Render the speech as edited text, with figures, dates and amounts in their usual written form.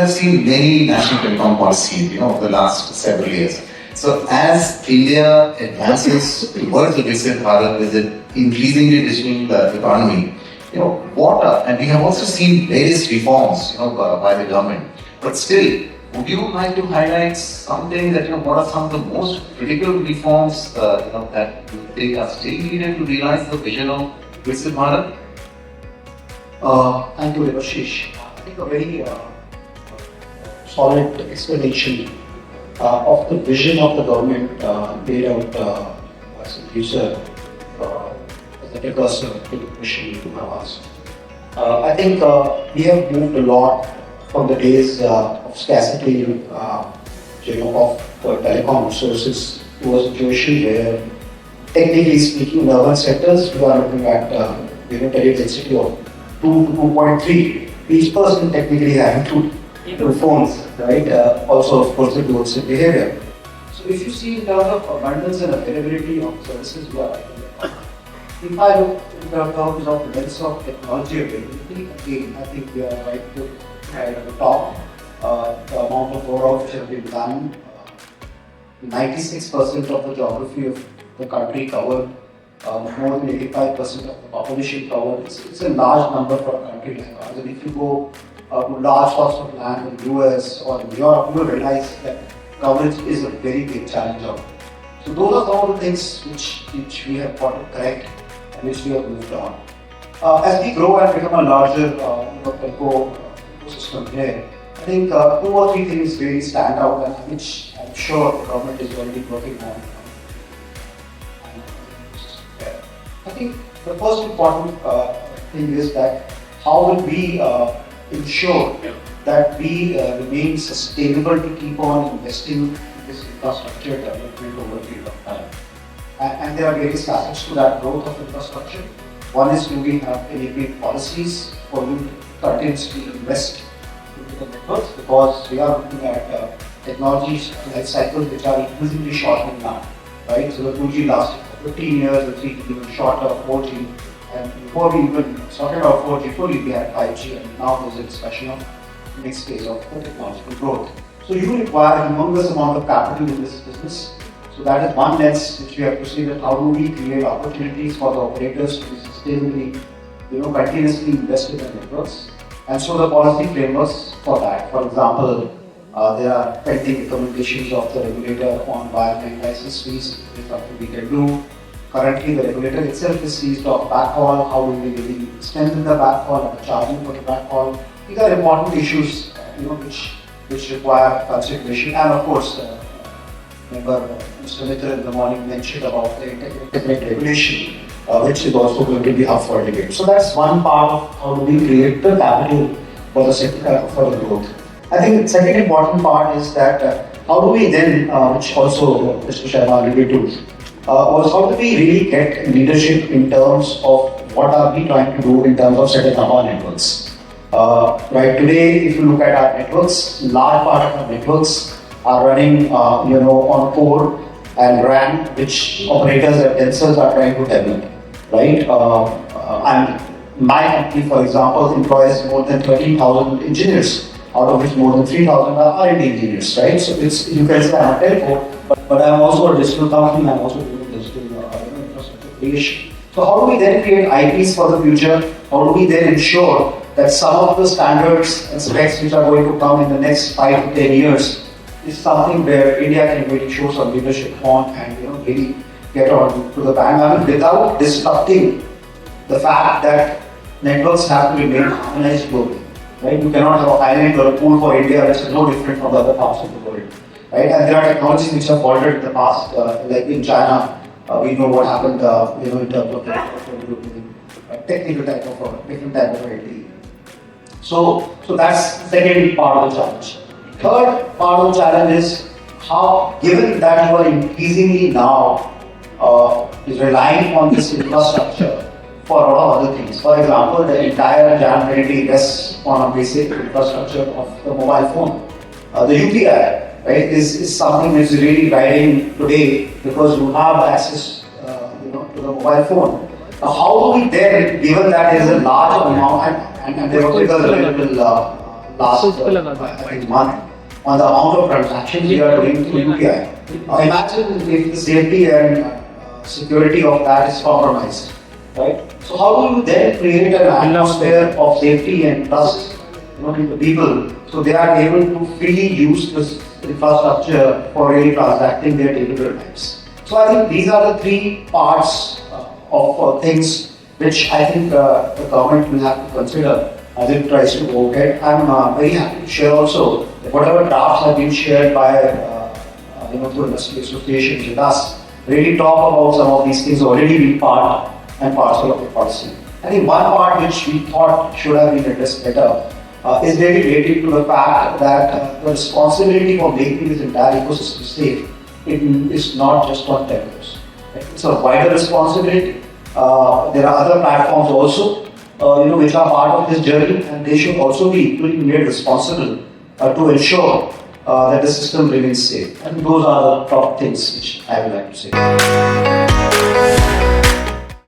have seen many national telecom policies, over the last several years. So as India advances towards the Viksit Bharat with an increasingly digital economy, what are, and we have also seen various reforms, by the government. But still, would you like to highlight something that, what are some of the most critical reforms, that you think are still needed to realize the vision of Viksit Bharat? Thank you, Devashish. I think a very solid explanation of the vision of the government laid out as a user, as a precursor to the question you have asked. I think we have moved a lot from the days of scarcity, of telecom resources to a situation where, technically speaking, in urban sectors, we are looking at tele density of 2 to 2.3. Each person technically having two phones, right? Also, of course, the towards behavior. So, if you see in terms of abundance and availability of services, we are if I look in terms of the lens of technology availability, again, I think we are right at the top. The amount of rollout which have been done, 96% of the geography of the country covered, more than 85% of the population covered. It's a large number for a country like ours. And if you go to large parts of land in the US or in Europe, you will realize that coverage is a very big challenge out there. So those are some of the things which we have got to correct and which we have moved on. As we grow and become a larger telco ecosystem here, I think 2 or 3 things really stand out and which I'm sure the government is already working on. I think the first important thing is that how will we ensure that we remain sustainable to keep on investing in this infrastructure development over a period of time. And there are various facets to that growth of infrastructure. One is, do we have enabling policies for you to continuously invest into the networks, because we are looking at technologies life cycles which are increasingly shortening now, right? So the 2G lasted for 15 years, the 3G even shorter, 4G, and before we even started our 4G fully, we had 5G, and now there's a discussion of the next phase of technological growth. So you require a humongous amount of capital in this business. So that is one lens which we have to see, that how do we create opportunities for the operators to be sustainably, continuously invest in the networks. And so the policy frameworks for that. For example, there are pending recommendations of the regulator on wireline license fees, which is something we can do. Currently, the regulator itself is seized of backhaul. How do we really strengthen the backhaul and the charging for the backhaul? These are important issues, which require consideration. And of course, remember Mr. Mitra in the morning mentioned about the internet regulation, which is also going to be up for debate. So that's one part of how do we create the capital for the sector, for the growth. I think the second important part is that how do we then, which also Mr. Sharma alluded to, was how do we really get leadership in terms of what are we trying to do in terms of setting up our networks. Right today, if you look at our networks, large part of our networks are running, on core and RAN, which operators themselves are trying to develop, right? And my company, for example, employs more than 13,000 engineers, out of which more than 3,000 are R&D engineers, right? So it's, you can say I'm a telco, but I'm also a digital company, I'm also doing digital infrastructure creation. So how do we then create IPs for the future? How do we then ensure that some of the standards and specs which are going to come in the next 5 to 10 years is something where India can really show some leadership on and really get on to the bandwagon without disrupting the fact that networks have to remain harmonized globally. Right? You cannot have an island or a pool for India which is no different from the other parts of the world. Right? And there are technologies which have faltered in the past, like in China, we know what happened, in terms of technical type of different type of LTE. So that's the second part of the challenge. Third part of the challenge is how, given that you are increasingly now is relying on this infrastructure for a lot of other things. For example, the entire jam reality rests on a basic infrastructure of the mobile phone. The UPI, right, is something which is really riding today because you have access, to the mobile phone. Now, how do we then, given that there is a large amount and there are available last I think month on the amount of transactions we are doing through UPI. Now imagine if the safety and security of that is compromised, right? So how do you then create an atmosphere of safety and trust, in the people, so they are able to freely use this infrastructure for really transacting their day-to-day lives? So I think these are the three parts of things which I think the government will have to consider as it tries to go ahead. I'm very happy to share also that whatever drafts have been shared by through industry associations with us really talk about some of these things already being part and parcel of the policy. I think one part which we thought should have been addressed better is really related to the fact that the responsibility for making this entire ecosystem safe is not just on telcos. Right? It's a wider responsibility. There are other platforms also, which are part of this journey, and they should also be equally made responsible to ensure that the system remains safe. And those are the top things which I would like to say.